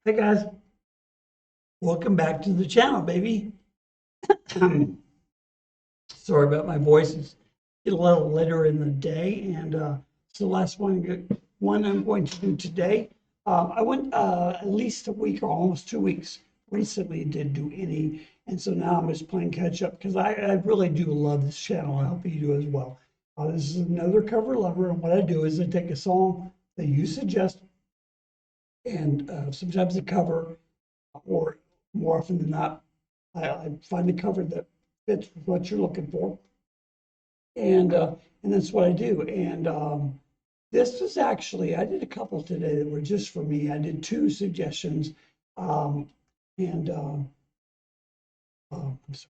Hey guys, welcome back to the channel, baby. Sorry about my voice. It's a little later in the day, and it's the last one I'm going to do today. I went at least a week or almost 2 weeks recently, didn't do any, and so now I'm just playing catch up because I really do love this channel. I hope you do as well. This is another cover lover, and what I do is I take a song that you suggest, and sometimes a cover, or more often than not, I find a cover that fits what you're looking for, and that's what I do. And this was actually, I did a couple today that were just for me. I did two suggestions, um, and I'm sorry.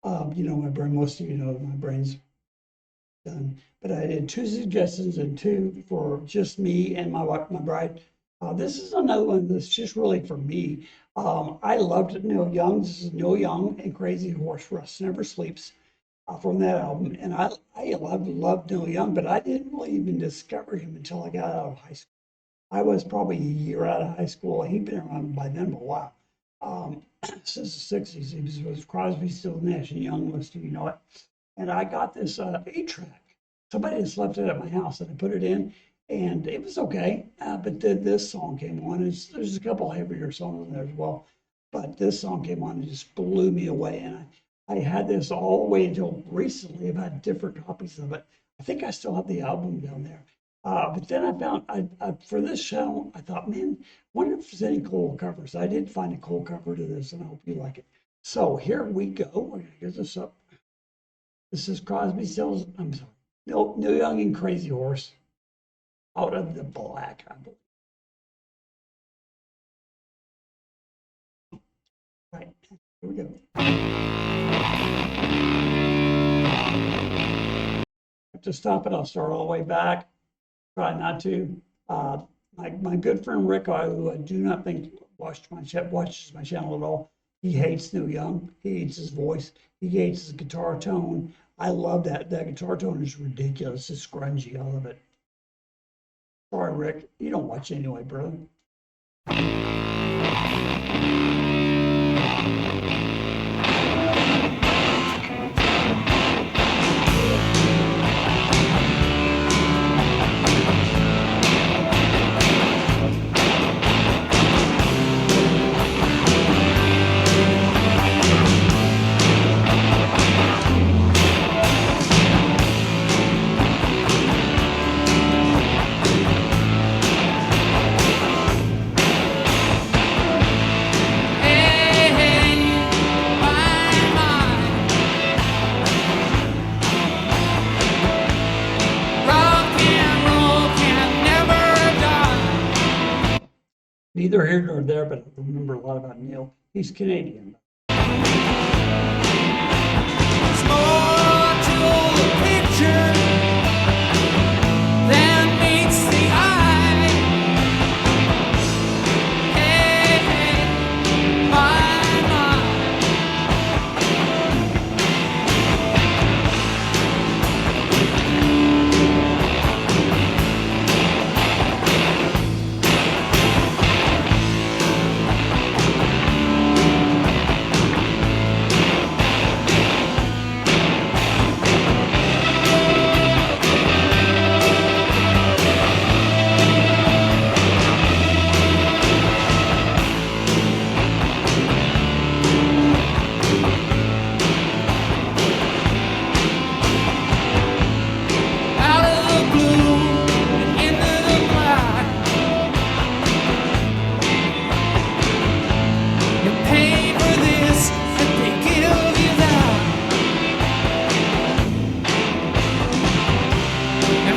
My brain. Most of you know my brain's done. But I did two suggestions and two for just me and my wife, my bride. This is another one that's just really for me. I loved Neil Young. This is Neil Young and Crazy Horse Rust Never Sleeps from that album. And I loved Neil Young, but I didn't really even discover him until I got out of high school. I was probably a year out of high school. He'd been around by then for a while. Since the 60s, he was Crosby, Stills, Nash and Young, most of you know it. And I got this 8-track. Somebody just left it at my house, and I put it in, and it was okay. But then this song came on. There's a couple heavier songs in there as well, but this song came on and just blew me away. And I had this all the way until recently. I've had different copies of it. I think I still have the album down there. But then I found, for this channel, I thought, man, wonder if there's any cool covers. I did find a cool cover to this, and I hope you like it. So here we go. We're going to get this up. This is Crosby, Stills, I'm sorry, Neil Young and Crazy Horse, Out of the Black, I believe. Right, here we go. To stop it, I'll start all the way back. Try not to. My good friend Rick, who I do not think watches my channel at all, he hates Neil Young. He hates his voice. He hates his guitar tone. I love that. That guitar tone is ridiculous. It's grungy. I love it. Sorry, Rick. You don't watch anyway, brother. Neither here nor there, but I remember a lot about Neil. He's Canadian. It's more to the picture than meets the eye. Hey, hey, my, my.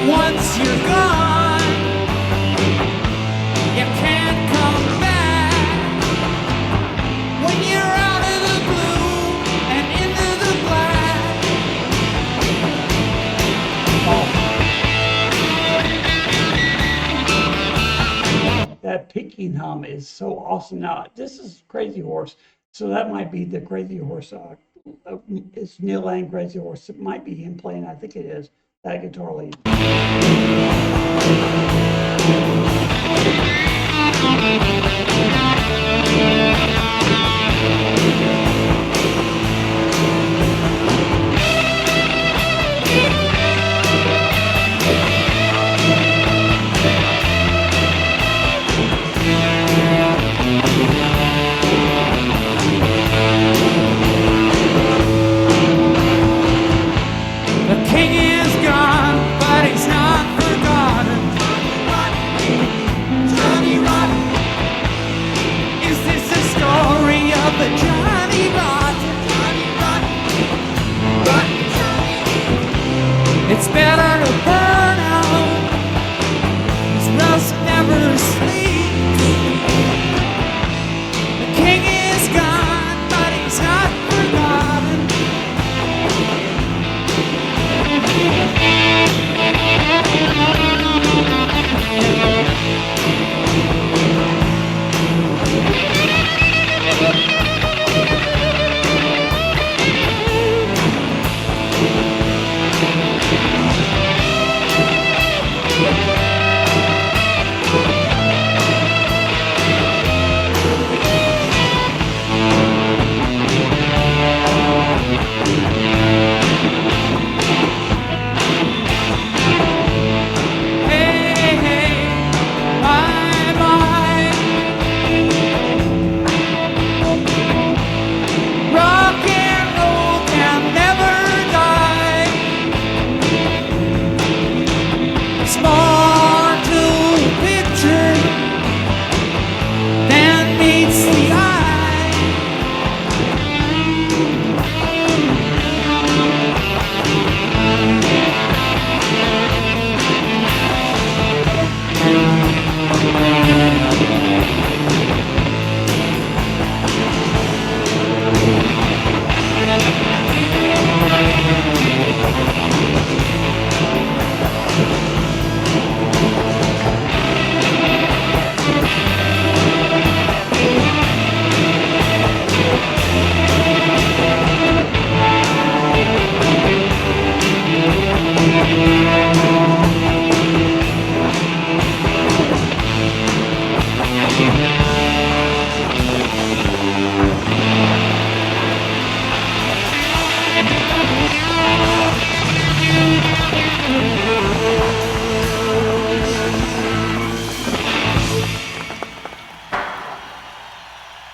Once you're gone, you can't come back. When you're out of the blue and into the black. Oh. That picking hum is so awesome. Now, this is Crazy Horse, so that might be the Crazy Horse. It's Neil Young Crazy Horse. It might be him playing, I think it is, that guitar lead.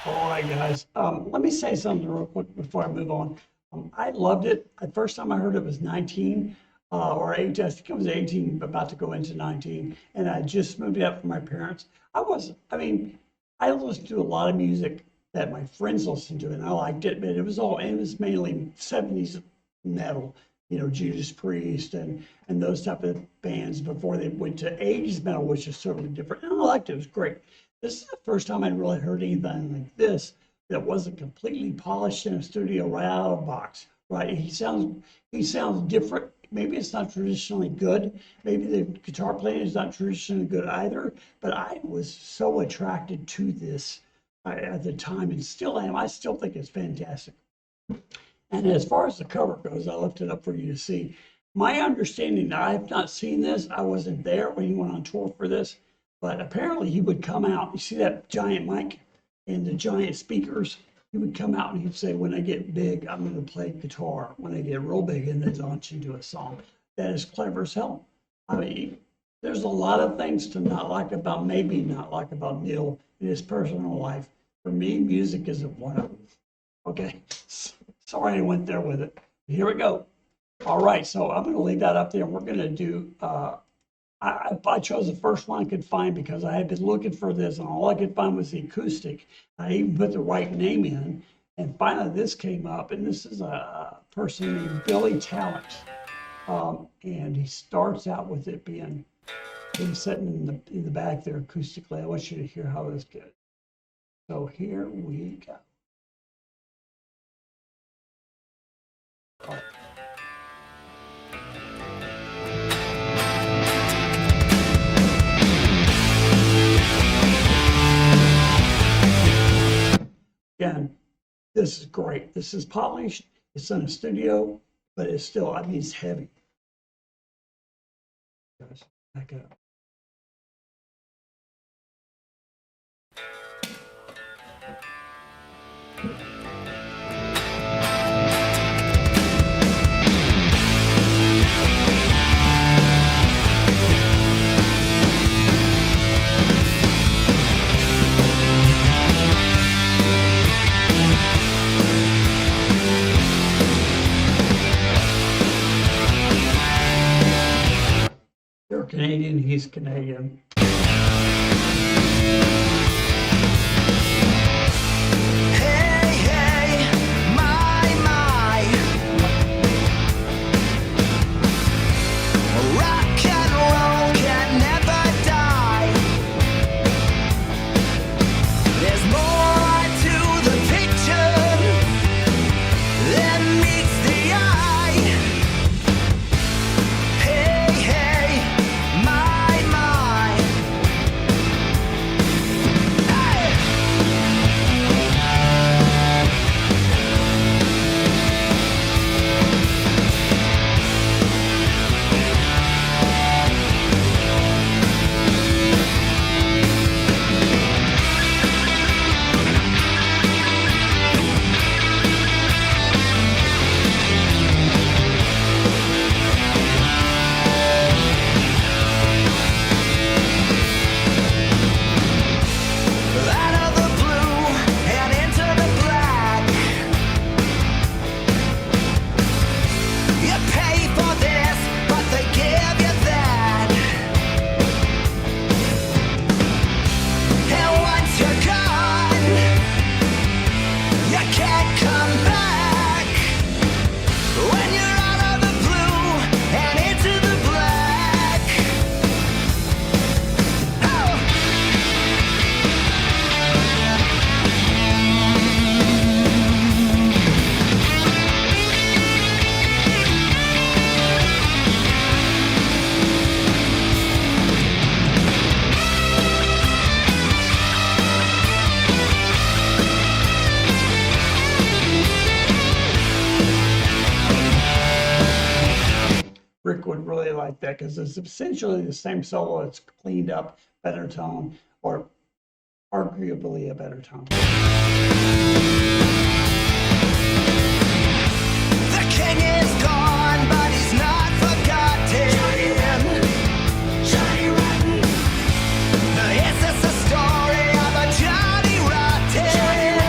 All right, guys. Let me say something real quick before I move on. I loved it. The first time I heard it was 19 or 18. I think it was 18, about to go into 19. And I just moved it up from my parents. I mean, I listened to a lot of music that my friends listened to, and I liked it, but it was mainly 70s metal, Judas Priest and those type of bands before they went to 80s metal, which is totally different. And I liked it. It was great. This is the first time I'd really heard anything like this that wasn't completely polished in a studio right out of the box. Right? He sounds different. Maybe it's not traditionally good. Maybe the guitar playing is not traditionally good either. But I was so attracted to this at the time, and still am. I still think it's fantastic. And as far as the cover goes, I left it up for you to see. My understanding, I have not seen this. I wasn't there when he went on tour for this, but apparently he would come out. You see that giant mic and the giant speakers? He would come out and he'd say, when I get big, I'm going to play guitar. When I get real big, and then launch into a song. That is clever as hell. I mean, there's a lot of things to maybe not like about Neil in his personal life. For me, music isn't one of them. Okay, sorry I went there with it. Here we go. All right, so I'm going to leave that up there. We're going to do, I chose the first one I could find because I had been looking for this, and all I could find was the acoustic. I even put the right name in, and finally this came up, and this is a person named Billy Talent. And he starts out with it being sitting in the back there acoustically. I want you to hear how this goes. So here we go. Again, this is great. This is polished. It's in a studio, but it's still, I mean, it's heavy. Back up. You're Canadian, he's Canadian. Rick would really like that because it's essentially the same solo. It's cleaned up, better tone, or arguably a better tone. The king is gone, but he's not forgotten. Johnny Rotten. Is this the story of a Johnny Rotten?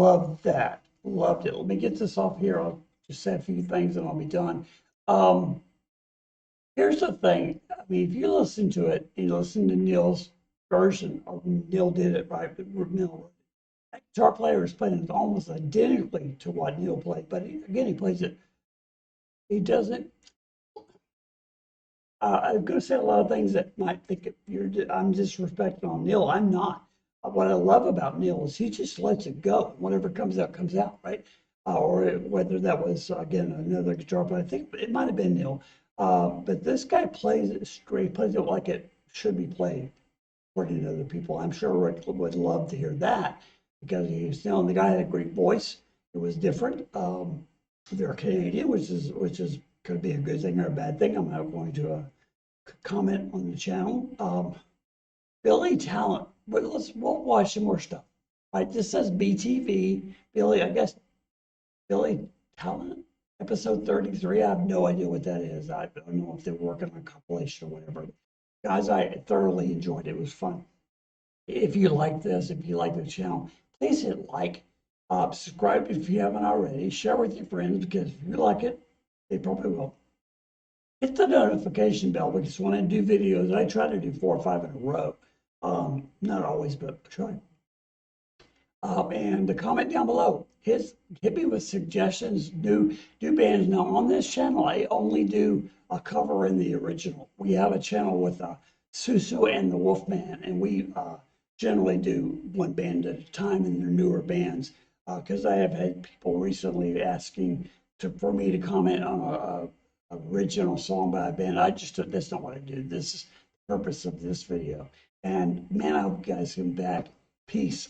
loved that. Loved it. Let me get this off here. I'll just say a few things and I'll be done. Um, Here's the thing. I mean, if you listen to it, you listen to Neil's version, or Neil did it right, but Neil, that guitar player is playing it almost identically to what Neil played, but again, he plays it. He doesn't. I'm going to say a lot of things that might think I'm disrespecting on Neil. I'm not. What I love about Neil is he just lets it go. Whatever comes out, right? Or whether that was again another guitar player. I think it might have been Neil. But this guy plays it straight, plays it like it should be played, according to other people. I'm sure Rick would love to hear that because he's the guy had a great voice. It was different. They're Canadian, which is could be a good thing or a bad thing. I'm not going to comment on the channel. Billy Talent, but we'll watch some more stuff. Right, this says BTV. Billy, I guess Billy Talent, episode 33. I have no idea what that is. I don't know if they're working on a compilation or whatever. Guys, I thoroughly enjoyed it. It was fun. If you like this, if you like the channel, please hit like, subscribe if you haven't already, share with your friends because if you like it, they probably will. Hit the notification bell because when I do videos, I try to do 4 or 5 in a row. Not always, but try. And the comment down below. Hit me with suggestions, new bands. Now on this channel, I only do a cover in the original. We have a channel with Susu and the Wolfman, and we generally do one band at a time in their newer bands. Because I have had people recently asking for me to comment on a original song by a band. That's not what I do. This is the purpose of this video. And man, I hope you guys come back. Peace.